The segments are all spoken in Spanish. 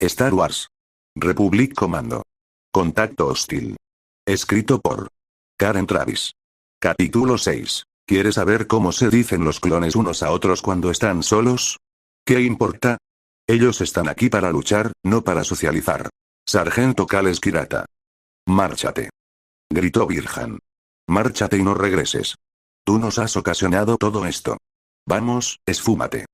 Star Wars. Republic Commando. Contacto hostil. Escrito por Karen Travis. Capítulo 6. ¿Quieres saber cómo se dicen los clones unos a otros cuando están solos? ¿Qué importa? Ellos están aquí para luchar, no para socializar. Sargento Cal Skirata. Márchate. Gritó Virjan. Márchate y no regreses. Tú nos has ocasionado todo esto. Vamos, esfúmate.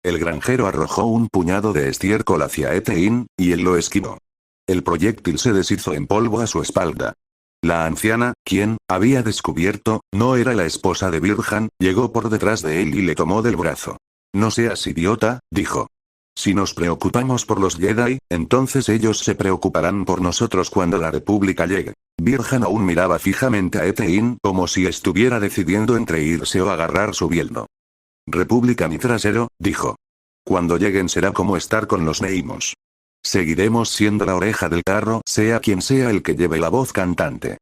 El granjero arrojó un puñado de estiércol hacia Etein, y él lo esquivó. El proyectil se deshizo en polvo a su espalda. La anciana, quien, había descubierto, no era la esposa de Virjan, llegó por detrás de él y le tomó del brazo. No seas idiota, dijo. Si nos preocupamos por los Jedi, entonces ellos se preocuparán por nosotros cuando la República llegue. Virjan aún miraba fijamente a Etein como si estuviera decidiendo entre irse o agarrar su bieldo. República mi trasero, dijo. Cuando lleguen será como estar con los Neimos. Seguiremos siendo la oreja del carro, sea quien sea el que lleve la voz cantante.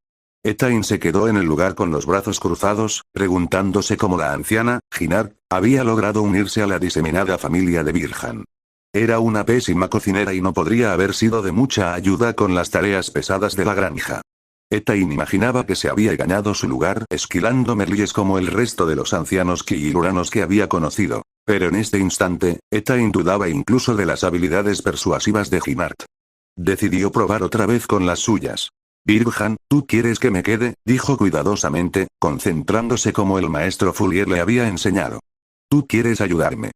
Etain se quedó en el lugar con los brazos cruzados, preguntándose cómo la anciana, Jinard, había logrado unirse a la diseminada familia de Virjan. Era una pésima cocinera y no podría haber sido de mucha ayuda con las tareas pesadas de la granja. Etain imaginaba que se había ganado su lugar esquilando merlíes como el resto de los ancianos quilluranos que había conocido. Pero en este instante, Etain dudaba incluso de las habilidades persuasivas de Jinard. Decidió probar otra vez con las suyas. Virjan, ¿tú quieres que me quede?, dijo cuidadosamente, concentrándose como el maestro Fourier le había enseñado. ¿Tú quieres ayudarme?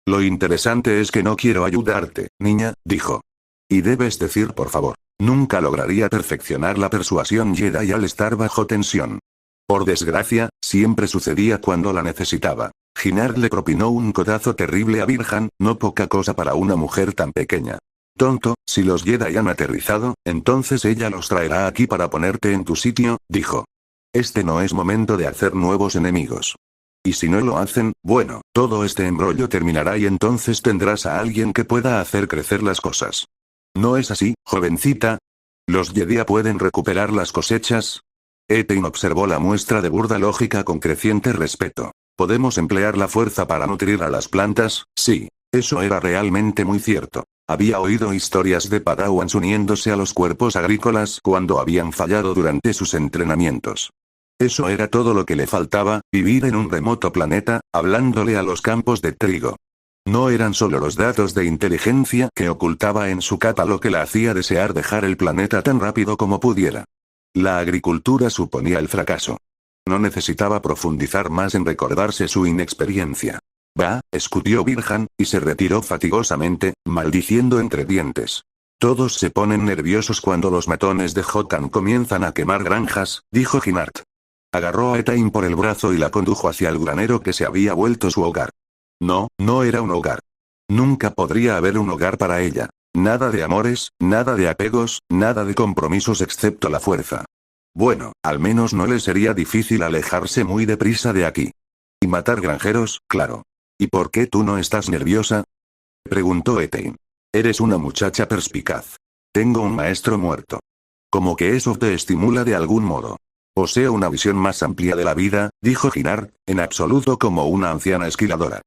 Lo interesante es que no quiero ayudarte, niña, dijo. Y debes decir por favor. Nunca lograría perfeccionar la persuasión Jedi al estar bajo tensión. Por desgracia, siempre sucedía cuando la necesitaba. Jinard le propinó un codazo terrible a Virjan, no poca cosa para una mujer tan pequeña. Tonto, si los Jedi han aterrizado, entonces ella los traerá aquí para ponerte en tu sitio, dijo. Este no es momento de hacer nuevos enemigos. Y si no lo hacen, bueno, todo este embrollo terminará y entonces tendrás a alguien que pueda hacer crecer las cosas. ¿No es así, jovencita? ¿Los Jedi pueden recuperar las cosechas? Etain observó la muestra de burda lógica con creciente respeto. ¿Podemos emplear la fuerza para nutrir a las plantas? Sí. Eso era realmente muy cierto. Había oído historias de Padawans uniéndose a los cuerpos agrícolas cuando habían fallado durante sus entrenamientos. Eso era todo lo que le faltaba, vivir en un remoto planeta, hablándole a los campos de trigo. No eran solo los datos de inteligencia que ocultaba en su capa lo que la hacía desear dejar el planeta tan rápido como pudiera. La agricultura suponía el fracaso. No necesitaba profundizar más en recordarse su inexperiencia. Bah, escutió Virjan, y se retiró fatigosamente, maldiciendo entre dientes. Todos se ponen nerviosos cuando los matones de Jotan comienzan a quemar granjas, dijo Jinard. Agarró a Etain por el brazo y la condujo hacia el granero que se había vuelto su hogar. No, no era un hogar. Nunca podría haber un hogar para ella. Nada de amores, nada de apegos, nada de compromisos excepto la fuerza. Bueno, al menos no le sería difícil alejarse muy deprisa de aquí. Y matar granjeros, claro. ¿Y por qué tú no estás nerviosa?, preguntó Etain. Eres una muchacha perspicaz. Tengo un maestro muerto. Como que eso te estimula de algún modo. Poseo una visión más amplia de la vida, dijo Jinard, en absoluto como una anciana esquiladora.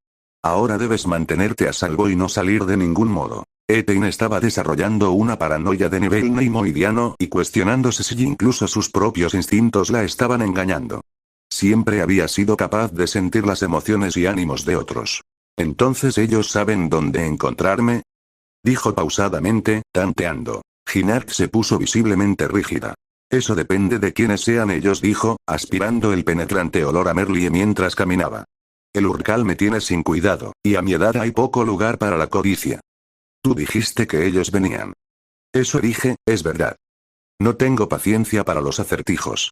Ahora debes mantenerte a salvo y no salir de ningún modo. Etain estaba desarrollando una paranoia de nivel neimoidiano y cuestionándose si incluso sus propios instintos la estaban engañando. Siempre había sido capaz de sentir las emociones y ánimos de otros. ¿Entonces ellos saben dónde encontrarme?, dijo pausadamente, tanteando. Jinard se puso visiblemente rígida. Eso depende de quiénes sean ellos, dijo, aspirando el penetrante olor a merlie mientras caminaba. El Urcal me tiene sin cuidado, y a mi edad hay poco lugar para la codicia. Tú dijiste que ellos venían. Eso dije, es verdad. No tengo paciencia para los acertijos.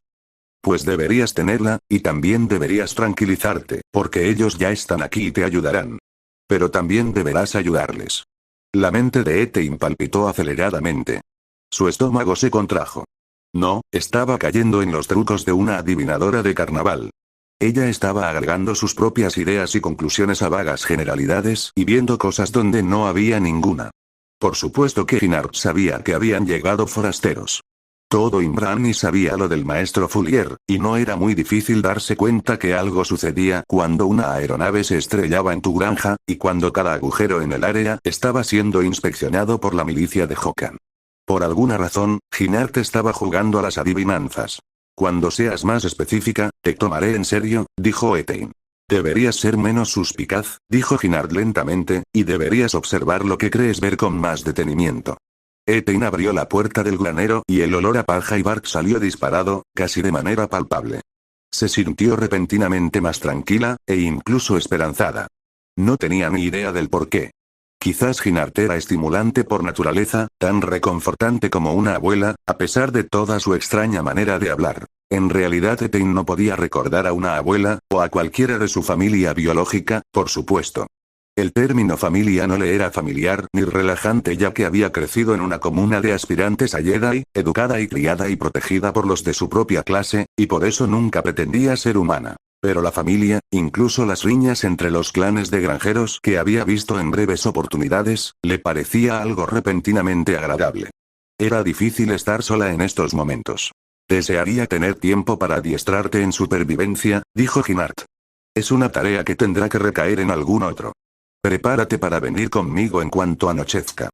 Pues deberías tenerla, y también deberías tranquilizarte, porque ellos ya están aquí y te ayudarán. Pero también deberás ayudarles. La mente de Etain palpitó aceleradamente. Su estómago se contrajo. No, estaba cayendo en los trucos de una adivinadora de carnaval. Ella estaba agregando sus propias ideas y conclusiones a vagas generalidades y viendo cosas donde no había ninguna. Por supuesto que Jinard sabía que habían llegado forasteros. Todo Imbrani sabía lo del maestro Fullier, y no era muy difícil darse cuenta que algo sucedía cuando una aeronave se estrellaba en tu granja, y cuando cada agujero en el área estaba siendo inspeccionado por la milicia de Hokan. Por alguna razón, Ginart estaba jugando a las adivinanzas. Cuando seas más específica, te tomaré en serio, dijo Etain. Deberías ser menos suspicaz, dijo Ginart lentamente, y deberías observar lo que crees ver con más detenimiento. Etain abrió la puerta del granero y el olor a paja y bark salió disparado, casi de manera palpable. Se sintió repentinamente más tranquila, e incluso esperanzada. No tenía ni idea del por qué. Quizás Ginart era estimulante por naturaleza, tan reconfortante como una abuela, a pesar de toda su extraña manera de hablar. En realidad Etain no podía recordar a una abuela, o a cualquiera de su familia biológica, por supuesto. El término familia no le era familiar ni relajante ya que había crecido en una comuna de aspirantes a Jedi, educada y criada y protegida por los de su propia clase, y por eso nunca pretendía ser humana. Pero la familia, incluso las riñas entre los clanes de granjeros que había visto en breves oportunidades, le parecía algo repentinamente agradable. Era difícil estar sola en estos momentos. Desearía tener tiempo para adiestrarte en supervivencia, dijo Ginart. Es una tarea que tendrá que recaer en algún otro. Prepárate para venir conmigo en cuanto anochezca.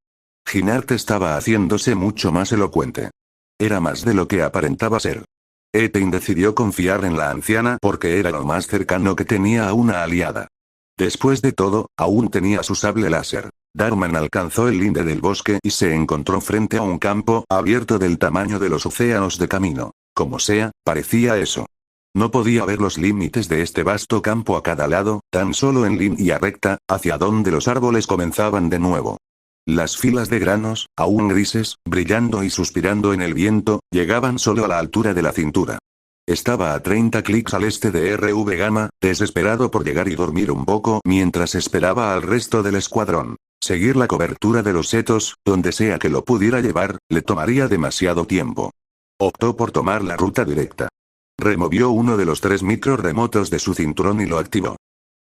Ginart estaba haciéndose mucho más elocuente. Era más de lo que aparentaba ser. Etain decidió confiar en la anciana porque era lo más cercano que tenía a una aliada. Después de todo, aún tenía su sable láser. Darman alcanzó el linde del bosque y se encontró frente a un campo abierto del tamaño de los océanos de camino. Como sea, parecía eso. No podía ver los límites de este vasto campo a cada lado, tan solo en línea recta, hacia donde los árboles comenzaban de nuevo. Las filas de granos, aún grises, brillando y suspirando en el viento, llegaban solo a la altura de la cintura. Estaba a 30 clics al este de RV Gamma, desesperado por llegar y dormir un poco mientras esperaba al resto del escuadrón. Seguir la cobertura de los setos, donde sea que lo pudiera llevar, le tomaría demasiado tiempo. Optó por tomar la ruta directa. Removió uno de los 3 micro remotos de su cinturón y lo activó.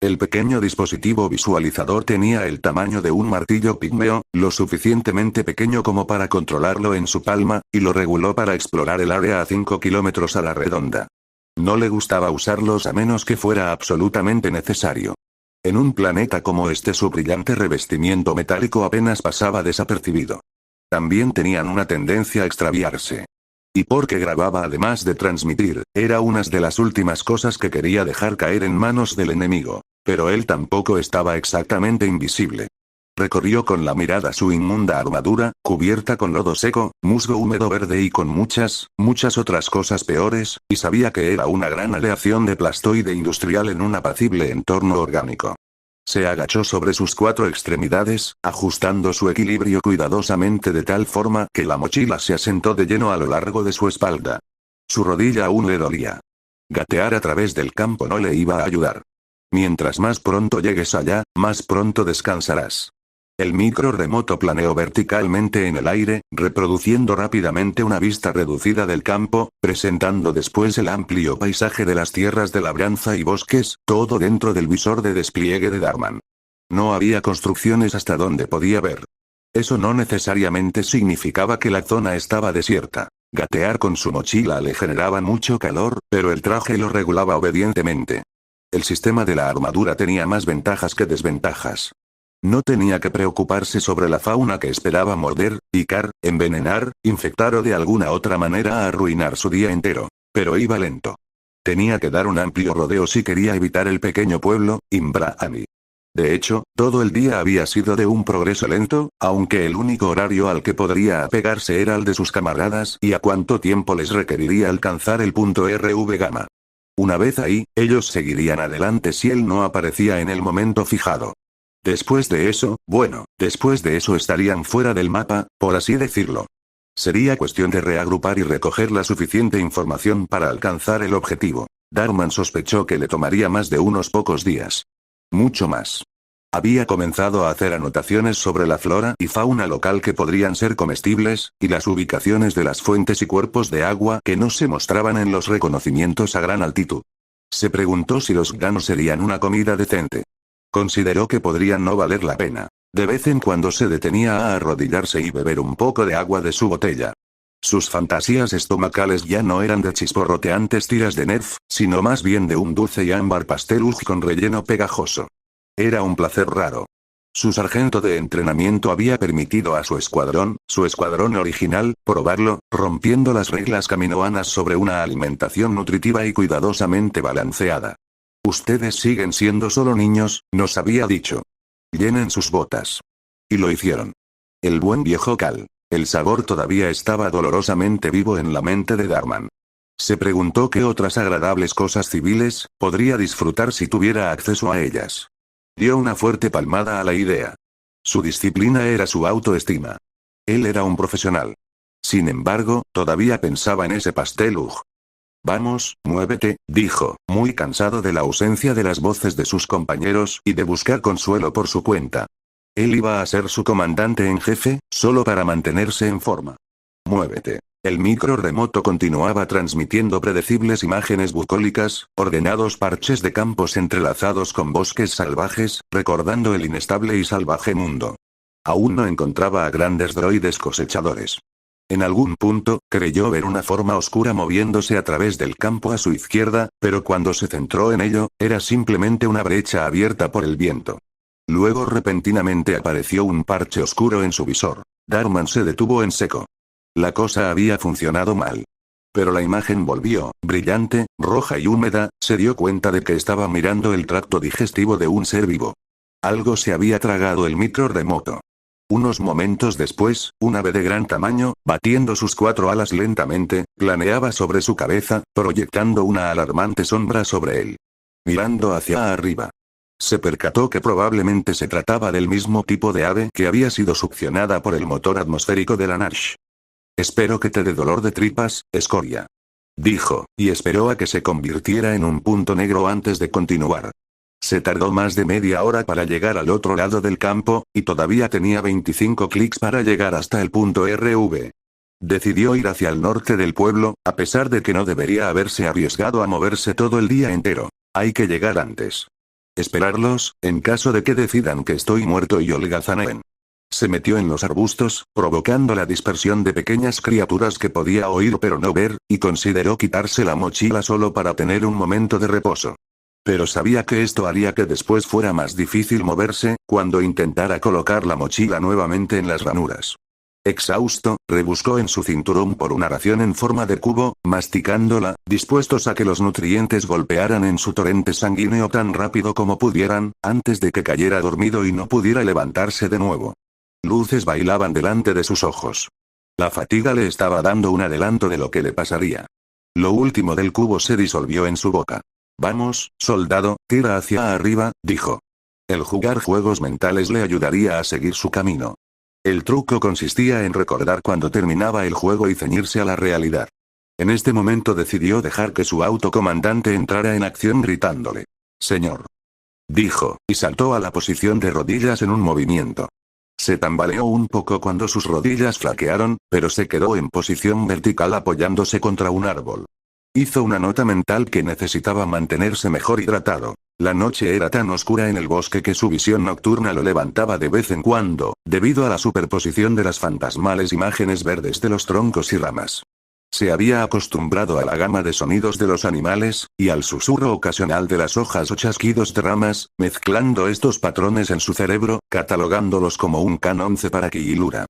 El pequeño dispositivo visualizador tenía el tamaño de un martillo pigmeo, lo suficientemente pequeño como para controlarlo en su palma, y lo reguló para explorar el área a 5 kilómetros a la redonda. No le gustaba usarlos a menos que fuera absolutamente necesario. En un planeta como este su brillante revestimiento metálico apenas pasaba desapercibido. También tenían una tendencia a extraviarse. Y porque grababa además de transmitir, era una de las últimas cosas que quería dejar caer en manos del enemigo. Pero él tampoco estaba exactamente invisible. Recorrió con la mirada su inmunda armadura, cubierta con lodo seco, musgo húmedo verde y con muchas otras cosas peores, y sabía que era una gran aleación de plastoide industrial en un apacible entorno orgánico. Se agachó sobre sus 4 extremidades, ajustando su equilibrio cuidadosamente de tal forma que la mochila se asentó de lleno a lo largo de su espalda. Su rodilla aún le dolía. Gatear a través del campo no le iba a ayudar. Mientras más pronto llegues allá, más pronto descansarás. El micro remoto planeó verticalmente en el aire, reproduciendo rápidamente una vista reducida del campo, presentando después el amplio paisaje de las tierras de labranza y bosques, todo dentro del visor de despliegue de Darman. No había construcciones hasta donde podía ver. Eso no necesariamente significaba que la zona estaba desierta. Gatear con su mochila le generaba mucho calor, pero el traje lo regulaba obedientemente. El sistema de la armadura tenía más ventajas que desventajas. No tenía que preocuparse sobre la fauna que esperaba morder, picar, envenenar, infectar o de alguna otra manera arruinar su día entero. Pero iba lento. Tenía que dar un amplio rodeo si quería evitar el pequeño pueblo, Imbrani. De hecho, todo el día había sido de un progreso lento, aunque el único horario al que podría apegarse era el de sus camaradas y a cuánto tiempo les requeriría alcanzar el punto RV Gamma. Una vez ahí, ellos seguirían adelante si él no aparecía en el momento fijado. Después de eso estarían fuera del mapa, por así decirlo. Sería cuestión de reagrupar y recoger la suficiente información para alcanzar el objetivo. Darman sospechó que le tomaría más de unos pocos días. Mucho más. Había comenzado a hacer anotaciones sobre la flora y fauna local que podrían ser comestibles, y las ubicaciones de las fuentes y cuerpos de agua que no se mostraban en los reconocimientos a gran altitud. Se preguntó si los granos serían una comida decente. Consideró que podrían no valer la pena. De vez en cuando se detenía a arrodillarse y beber un poco de agua de su botella. Sus fantasías estomacales ya no eran de chisporroteantes tiras de Nerf, sino más bien de un dulce y ámbar pastel con relleno pegajoso. Era un placer raro. Su sargento de entrenamiento había permitido a su escuadrón original, probarlo, rompiendo las reglas caminoanas sobre una alimentación nutritiva y cuidadosamente balanceada. Ustedes siguen siendo solo niños, nos había dicho. Llenen sus botas. Y lo hicieron. El buen viejo Cal. El sabor todavía estaba dolorosamente vivo en la mente de Darman. Se preguntó qué otras agradables cosas civiles podría disfrutar si tuviera acceso a ellas. Dio una fuerte palmada a la idea. Su disciplina era su autoestima. Él era un profesional. Sin embargo, todavía pensaba en ese pastel. Vamos, muévete, dijo, muy cansado de la ausencia de las voces de sus compañeros y de buscar consuelo por su cuenta. Él iba a ser su comandante en jefe, solo para mantenerse en forma. Muévete. El micro remoto continuaba transmitiendo predecibles imágenes bucólicas, ordenados parches de campos entrelazados con bosques salvajes, recordando el inestable y salvaje mundo. Aún no encontraba a grandes droides cosechadores. En algún punto, creyó ver una forma oscura moviéndose a través del campo a su izquierda, pero cuando se centró en ello, era simplemente una brecha abierta por el viento. Luego repentinamente apareció un parche oscuro en su visor. Darman se detuvo en seco. La cosa había funcionado mal. Pero la imagen volvió, brillante, roja y húmeda, se dio cuenta de que estaba mirando el tracto digestivo de un ser vivo. Algo se había tragado el micro remoto. Unos momentos después, un ave de gran tamaño, batiendo sus 4 alas lentamente, planeaba sobre su cabeza, proyectando una alarmante sombra sobre él. Mirando hacia arriba. Se percató que probablemente se trataba del mismo tipo de ave que había sido succionada por el motor atmosférico de la Nash. Espero que te dé dolor de tripas, escoria. Dijo, y esperó a que se convirtiera en un punto negro antes de continuar. Se tardó más de media hora para llegar al otro lado del campo, y todavía tenía 25 clics para llegar hasta el punto RV. Decidió ir hacia el norte del pueblo, a pesar de que no debería haberse arriesgado a moverse todo el día entero. Hay que llegar antes. Esperarlos, en caso de que decidan que estoy muerto y holgazanen. Se metió en los arbustos, provocando la dispersión de pequeñas criaturas que podía oír pero no ver, y consideró quitarse la mochila solo para tener un momento de reposo. Pero sabía que esto haría que después fuera más difícil moverse, cuando intentara colocar la mochila nuevamente en las ranuras. Exhausto, rebuscó en su cinturón por una ración en forma de cubo, masticándola, dispuestos a que los nutrientes golpearan en su torrente sanguíneo tan rápido como pudieran, antes de que cayera dormido y no pudiera levantarse de nuevo. Luces bailaban delante de sus ojos. La fatiga le estaba dando un adelanto de lo que le pasaría. Lo último del cubo se disolvió en su boca. Vamos, soldado, tira hacia arriba, dijo. El jugar juegos mentales le ayudaría a seguir su camino. El truco consistía en recordar cuando terminaba el juego y ceñirse a la realidad. En este momento decidió dejar que su autocomandante entrara en acción gritándole. Señor. Dijo, y saltó a la posición de rodillas en un movimiento. Se tambaleó un poco cuando sus rodillas flaquearon, pero se quedó en posición vertical apoyándose contra un árbol. Hizo una nota mental que necesitaba mantenerse mejor hidratado. La noche era tan oscura en el bosque que su visión nocturna lo levantaba de vez en cuando, debido a la superposición de las fantasmales imágenes verdes de los troncos y ramas. Se había acostumbrado a la gama de sonidos de los animales, y al susurro ocasional de las hojas o chasquidos de ramas, mezclando estos patrones en su cerebro, catalogándolos como un K-11 para Killura.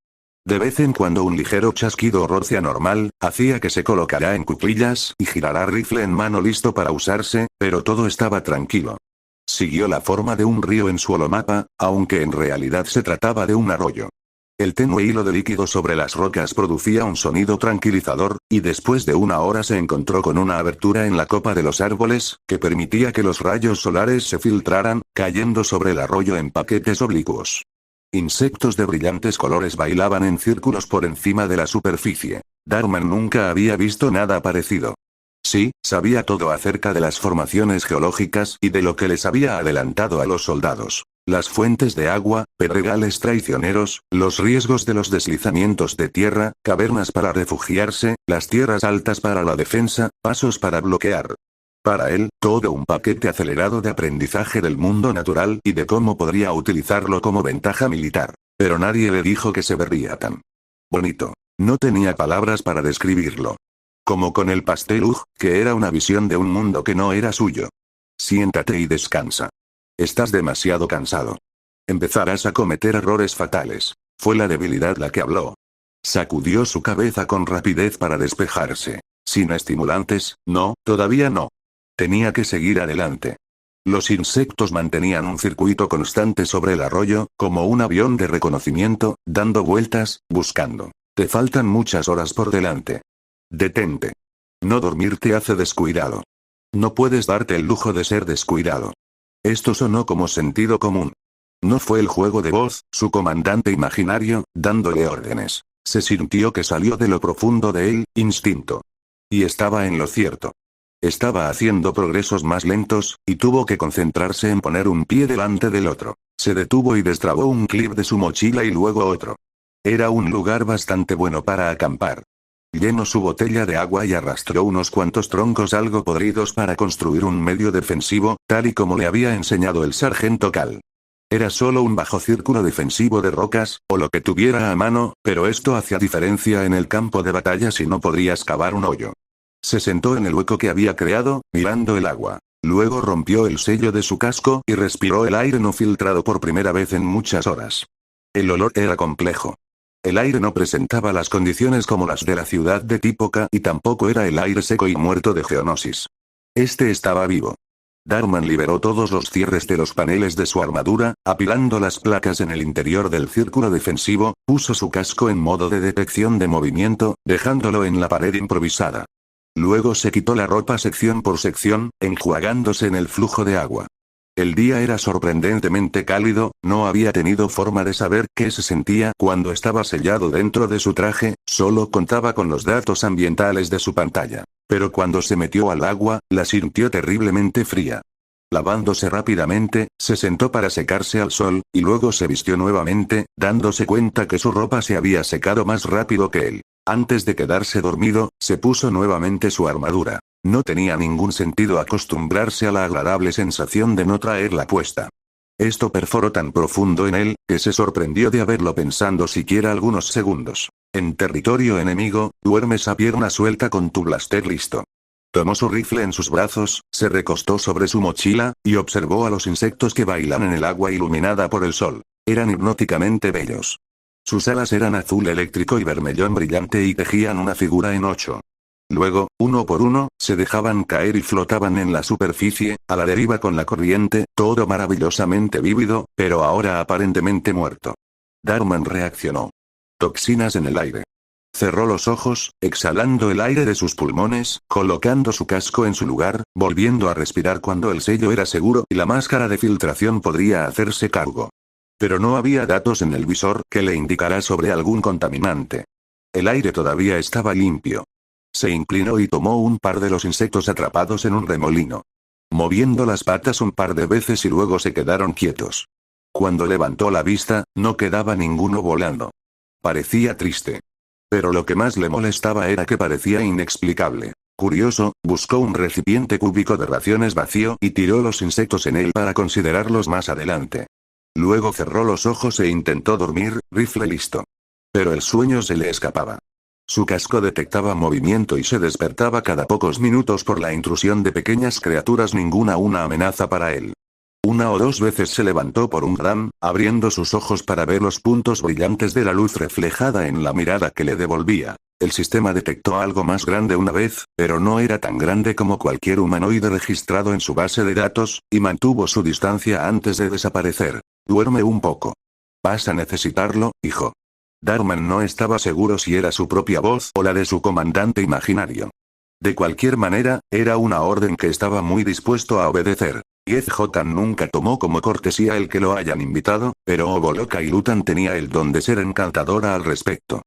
De vez en cuando un ligero chasquido o roce anormal, hacía que se colocara en cuclillas y girara rifle en mano listo para usarse, pero todo estaba tranquilo. Siguió la forma de un río en su holomapa, aunque en realidad se trataba de un arroyo. El tenue hilo de líquido sobre las rocas producía un sonido tranquilizador, y después de una hora se encontró con una abertura en la copa de los árboles, que permitía que los rayos solares se filtraran, cayendo sobre el arroyo en paquetes oblicuos. Insectos de brillantes colores bailaban en círculos por encima de la superficie. Darman nunca había visto nada parecido. Sí, sabía todo acerca de las formaciones geológicas y de lo que les había adelantado a los soldados. Las fuentes de agua, pedregales traicioneros, los riesgos de los deslizamientos de tierra, cavernas para refugiarse, las tierras altas para la defensa, pasos para bloquear. Para él, todo un paquete acelerado de aprendizaje del mundo natural y de cómo podría utilizarlo como ventaja militar. Pero nadie le dijo que se vería tan bonito. No tenía palabras para describirlo. Como con el pastel que era una visión de un mundo que no era suyo. Siéntate y descansa. Estás demasiado cansado. Empezarás a cometer errores fatales. Fue la debilidad la que habló. Sacudió su cabeza con rapidez para despejarse. Sin estimulantes, no, todavía no. Tenía que seguir adelante. Los insectos mantenían un circuito constante sobre el arroyo, como un avión de reconocimiento, dando vueltas, buscando. Te faltan muchas horas por delante. Detente. No dormir te hace descuidado. No puedes darte el lujo de ser descuidado. Esto sonó como sentido común. No fue el juego de voz, su comandante imaginario, dándole órdenes. Se sintió que salió de lo profundo de él, instinto. Y estaba en lo cierto. Estaba haciendo progresos más lentos, y tuvo que concentrarse en poner un pie delante del otro. Se detuvo y destrabó un clip de su mochila y luego otro. Era un lugar bastante bueno para acampar. Llenó su botella de agua y arrastró unos cuantos troncos algo podridos para construir un medio defensivo, tal y como le había enseñado el sargento Cal. Era solo un bajo círculo defensivo de rocas, o lo que tuviera a mano, pero esto hacía diferencia en el campo de batalla si no podrías cavar un hoyo. Se sentó en el hueco que había creado, mirando el agua. Luego rompió el sello de su casco y respiró el aire no filtrado por primera vez en muchas horas. El olor era complejo. El aire no presentaba las condiciones como las de la ciudad de Típoca y tampoco era el aire seco y muerto de Geonosis. Este estaba vivo. Darman liberó todos los cierres de los paneles de su armadura, apilando las placas en el interior del círculo defensivo, puso su casco en modo de detección de movimiento, dejándolo en la pared improvisada. Luego se quitó la ropa sección por sección, enjuagándose en el flujo de agua. El día era sorprendentemente cálido, no había tenido forma de saber qué se sentía cuando estaba sellado dentro de su traje, solo contaba con los datos ambientales de su pantalla. Pero cuando se metió al agua, la sintió terriblemente fría. Lavándose rápidamente, se sentó para secarse al sol, y luego se vistió nuevamente, dándose cuenta que su ropa se había secado más rápido que él. Antes de quedarse dormido, se puso nuevamente su armadura. No tenía ningún sentido acostumbrarse a la agradable sensación de no traerla puesta. Esto perforó tan profundo en él, que se sorprendió de haberlo pensando siquiera algunos segundos. En territorio enemigo, duermes a pierna suelta con tu blaster listo. Tomó su rifle en sus brazos, se recostó sobre su mochila, y observó a los insectos que bailan en el agua iluminada por el sol. Eran hipnóticamente bellos. Sus alas eran azul eléctrico y vermellón brillante y tejían una figura en 8. Luego, uno por uno, se dejaban caer y flotaban en la superficie, a la deriva con la corriente, todo maravillosamente vívido, pero ahora aparentemente muerto. Darman reaccionó. Toxinas en el aire. Cerró los ojos, exhalando el aire de sus pulmones, colocando su casco en su lugar, volviendo a respirar cuando el sello era seguro y la máscara de filtración podría hacerse cargo. Pero no había datos en el visor que le indicara sobre algún contaminante. El aire todavía estaba limpio. Se inclinó y tomó un par de los insectos atrapados en un remolino. Moviendo las patas un par de veces y luego se quedaron quietos. Cuando levantó la vista, no quedaba ninguno volando. Parecía triste. Pero lo que más le molestaba era que parecía inexplicable. Curioso, buscó un recipiente cúbico de raciones vacío y tiró los insectos en él para considerarlos más adelante. Luego cerró los ojos e intentó dormir, rifle listo. Pero el sueño se le escapaba. Su casco detectaba movimiento y se despertaba cada pocos minutos por la intrusión de pequeñas criaturas, ninguna una amenaza para él. Una o dos veces se levantó por un gran, abriendo sus ojos para ver los puntos brillantes de la luz reflejada en la mirada que le devolvía. El sistema detectó algo más grande una vez, pero no era tan grande como cualquier humanoide registrado en su base de datos, y mantuvo su distancia antes de desaparecer. Duerme un poco. Vas a necesitarlo, hijo. Darman no estaba seguro si era su propia voz o la de su comandante imaginario. De cualquier manera, era una orden que estaba muy dispuesto a obedecer. J. nunca tomó como cortesía el que lo hayan invitado, pero Oboloka y Lutan tenía el don de ser encantadora al respecto.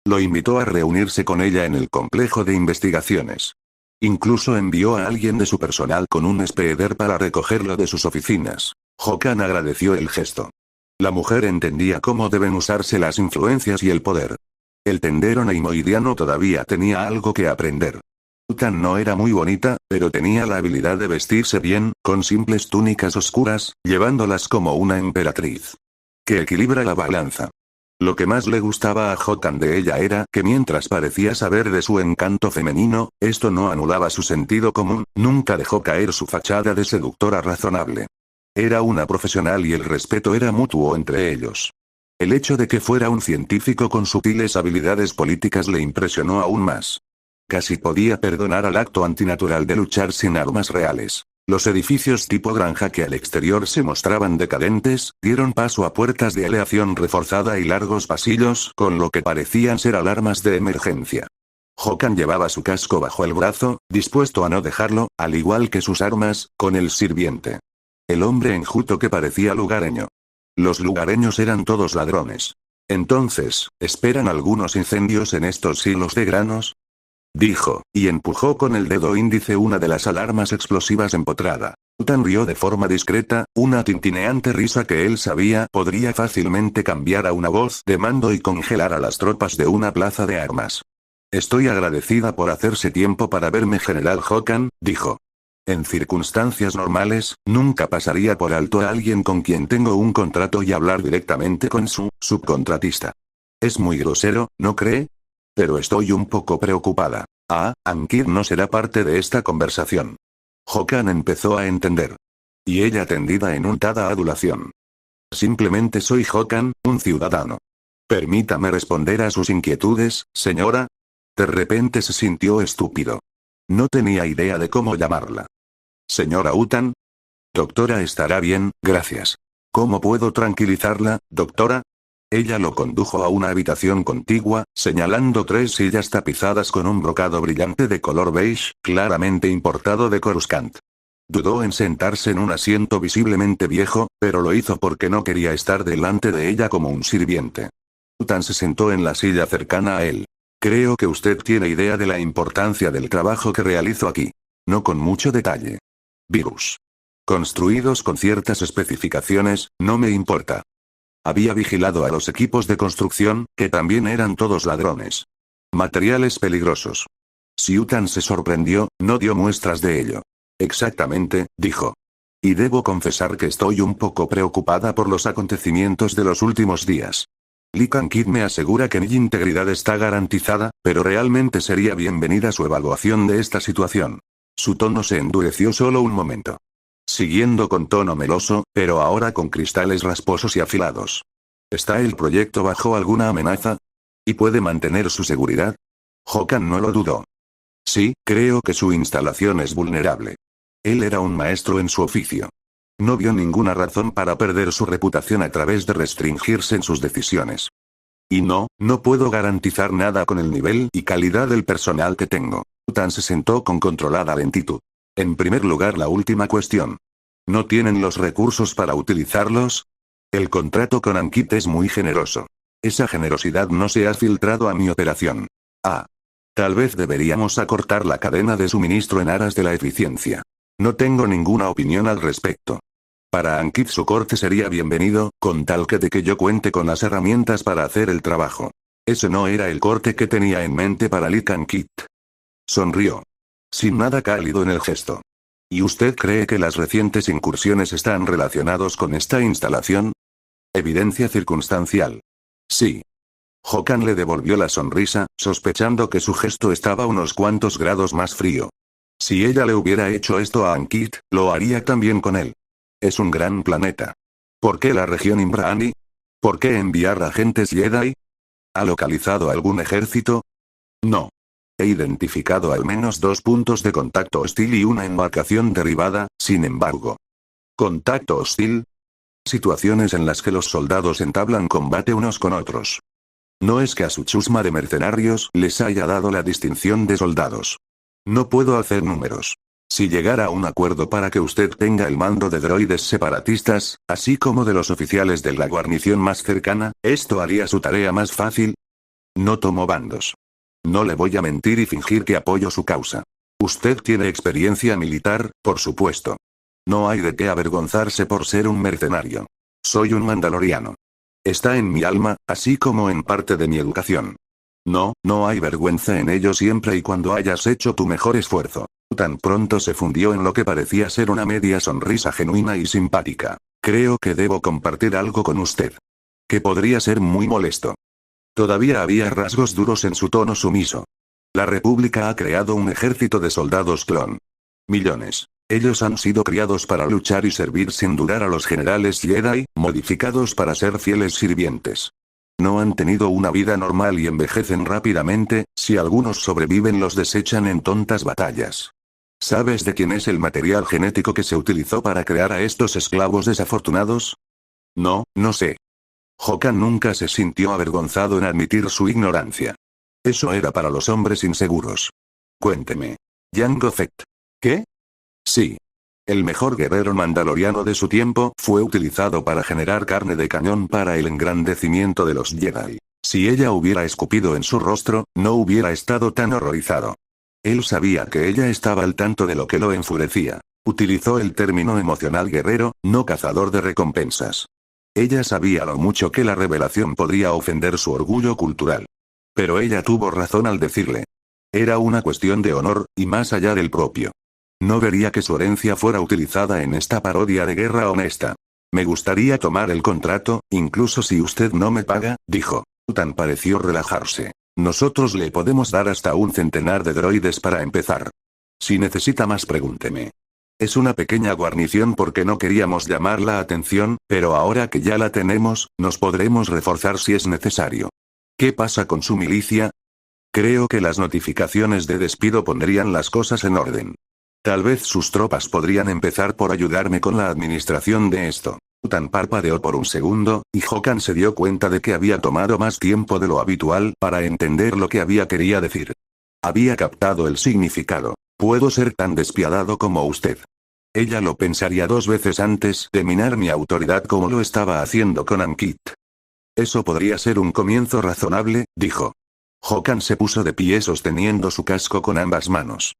Lo invitó a reunirse con ella en el complejo de investigaciones. Incluso envió a alguien de su personal con un speeder para recogerlo de sus oficinas. Hokan agradeció el gesto. La mujer entendía cómo deben usarse las influencias y el poder. El tendero neimoidiano todavía tenía algo que aprender. Lutan no era muy bonita, pero tenía la habilidad de vestirse bien, con simples túnicas oscuras, llevándolas como una emperatriz. Que equilibra la balanza. Lo que más le gustaba a Hokan de ella era que mientras parecía saber de su encanto femenino, esto no anulaba su sentido común, nunca dejó caer su fachada de seductora razonable. Era una profesional y el respeto era mutuo entre ellos. El hecho de que fuera un científico con sutiles habilidades políticas le impresionó aún más. Casi podía perdonar al acto antinatural de luchar sin armas reales. Los edificios tipo granja que al exterior se mostraban decadentes, dieron paso a puertas de aleación reforzada y largos pasillos con lo que parecían ser alarmas de emergencia. Hokan llevaba su casco bajo el brazo, dispuesto a no dejarlo, al igual que sus armas, con el sirviente. El hombre enjuto que parecía lugareño. Los lugareños eran todos ladrones. Entonces, ¿esperan algunos incendios en estos silos de granos? Dijo, y empujó con el dedo índice una de las alarmas explosivas empotrada. Utan rió de forma discreta, una tintineante risa que él sabía podría fácilmente cambiar a una voz de mando y congelar a las tropas de una plaza de armas. Estoy agradecida por hacerse tiempo para verme, General Hokan, dijo. En circunstancias normales, nunca pasaría por alto a alguien con quien tengo un contrato y hablar directamente con su subcontratista. Es muy grosero, ¿no cree? Pero estoy un poco preocupada. Ankit no será parte de esta conversación. Hokan empezó a entender. Y ella tendida en untada adulación. Simplemente soy Hokan, un ciudadano. Permítame responder a sus inquietudes, señora. De repente se sintió estúpido. No tenía idea de cómo llamarla. Señora Utan. Doctora, estará bien, gracias. ¿Cómo puedo tranquilizarla, doctora? Ella lo condujo a una habitación contigua, señalando 3 sillas tapizadas con un brocado brillante de color beige, claramente importado de Coruscant. Dudó en sentarse en un asiento visiblemente viejo, pero lo hizo porque no quería estar delante de ella como un sirviente. Utan se sentó en la silla cercana a él. Creo que usted tiene idea de la importancia del trabajo que realizo aquí. No con mucho detalle. Virus. Construidos con ciertas especificaciones, no me importa. Había vigilado a los equipos de construcción, que también eran todos ladrones. Materiales peligrosos. Si Utan se sorprendió, no dio muestras de ello. Exactamente, dijo. Y debo confesar que estoy un poco preocupada por los acontecimientos de los últimos días. Lee Kang-kit me asegura que mi integridad está garantizada, pero realmente sería bienvenida su evaluación de esta situación. Su tono se endureció solo un momento. Siguiendo con tono meloso, pero ahora con cristales rasposos y afilados. ¿Está el proyecto bajo alguna amenaza? ¿Y puede mantener su seguridad? Hokan no lo dudó. Sí, creo que su instalación es vulnerable. Él era un maestro en su oficio. No vio ninguna razón para perder su reputación a través de restringirse en sus decisiones. Y no puedo garantizar nada con el nivel y calidad del personal que tengo. Utan se sentó con controlada lentitud. En primer lugar, la última cuestión. ¿No tienen los recursos para utilizarlos? El contrato con Ankit es muy generoso. Esa generosidad no se ha filtrado a mi operación. Tal vez deberíamos acortar la cadena de suministro en aras de la eficiencia. No tengo ninguna opinión al respecto. Para Ankit su corte sería bienvenido, con tal que yo cuente con las herramientas para hacer el trabajo. Ese no era el corte que tenía en mente para Lee Kang-kit. Sonrió. Sin nada cálido en el gesto. ¿Y usted cree que las recientes incursiones están relacionados con esta instalación? Evidencia circunstancial. Sí. Hokan le devolvió la sonrisa, sospechando que su gesto estaba unos cuantos grados más frío. Si ella le hubiera hecho esto a Ankit, lo haría también con él. Es un gran planeta. ¿Por qué la región Imbrani? ¿Por qué enviar agentes Jedi? ¿Ha localizado algún ejército? No. He identificado al menos 2 puntos de contacto hostil y una embarcación derribada, sin embargo. ¿Contacto hostil? Situaciones en las que los soldados entablan combate unos con otros. No es que a su chusma de mercenarios les haya dado la distinción de soldados. No puedo hacer números. Si llegara a un acuerdo para que usted tenga el mando de droides separatistas, así como de los oficiales de la guarnición más cercana, ¿esto haría su tarea más fácil? No tomo bandos. No le voy a mentir y fingir que apoyo su causa. Usted tiene experiencia militar, por supuesto. No hay de qué avergonzarse por ser un mercenario. Soy un mandaloriano. Está en mi alma, así como en parte de mi educación. No hay vergüenza en ello siempre y cuando hayas hecho tu mejor esfuerzo. Tan pronto se fundió en lo que parecía ser una media sonrisa genuina y simpática. Creo que debo compartir algo con usted. Que podría ser muy molesto. Todavía había rasgos duros en su tono sumiso. La República ha creado un ejército de soldados clon. Millones. Ellos han sido criados para luchar y servir sin dudar a los generales Jedi, modificados para ser fieles sirvientes. No han tenido una vida normal y envejecen rápidamente, si algunos sobreviven los desechan en tontas batallas. ¿Sabes de quién es el material genético que se utilizó para crear a estos esclavos desafortunados? No, no sé. Hokan nunca se sintió avergonzado en admitir su ignorancia. Eso era para los hombres inseguros. Cuénteme. Jango Fett. ¿Qué? Sí. El mejor guerrero mandaloriano de su tiempo fue utilizado para generar carne de cañón para el engrandecimiento de los Jedi. Si ella hubiera escupido en su rostro, no hubiera estado tan horrorizado. Él sabía que ella estaba al tanto de lo que lo enfurecía. Utilizó el término emocional guerrero, no cazador de recompensas. Ella sabía lo mucho que la revelación podría ofender su orgullo cultural. Pero ella tuvo razón al decirle. Era una cuestión de honor, y más allá del propio. No vería que su herencia fuera utilizada en esta parodia de guerra honesta. Me gustaría tomar el contrato, incluso si usted no me paga, dijo. Tan pareció relajarse. Nosotros le podemos dar hasta un centenar de droides para empezar. Si necesita más, pregúnteme. Es una pequeña guarnición porque no queríamos llamar la atención, pero ahora que ya la tenemos, nos podremos reforzar si es necesario. ¿Qué pasa con su milicia? Creo que las notificaciones de despido pondrían las cosas en orden. Tal vez sus tropas podrían empezar por ayudarme con la administración de esto. Tan parpadeó por un segundo, y Hokan se dio cuenta de que había tomado más tiempo de lo habitual para entender lo que había quería decir. Había captado el significado. Puedo ser tan despiadado como usted. Ella lo pensaría 2 veces antes de minar mi autoridad como lo estaba haciendo con Ankit. Eso podría ser un comienzo razonable, dijo. Hokan se puso de pie sosteniendo su casco con ambas manos.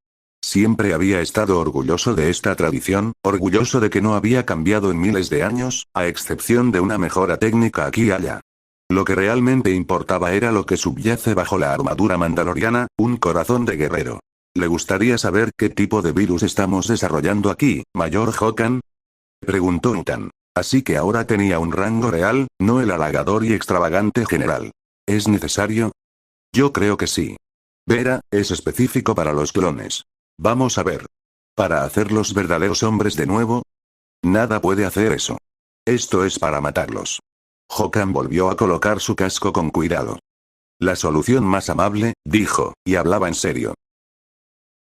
Siempre había estado orgulloso de esta tradición, orgulloso de que no había cambiado en miles de años, a excepción de una mejora técnica aquí y allá. Lo que realmente importaba era lo que subyace bajo la armadura mandaloriana, un corazón de guerrero. ¿Le gustaría saber qué tipo de virus estamos desarrollando aquí, Mayor Hokan? Preguntó Utan. Así que ahora tenía un rango real, no el halagador y extravagante general. ¿Es necesario? Yo creo que sí. Vera, es específico para los clones. Vamos a ver. ¿Para hacerlos verdaderos hombres de nuevo? Nada puede hacer eso. Esto es para matarlos. Hokan volvió a colocar su casco con cuidado. La solución más amable, dijo, y hablaba en serio.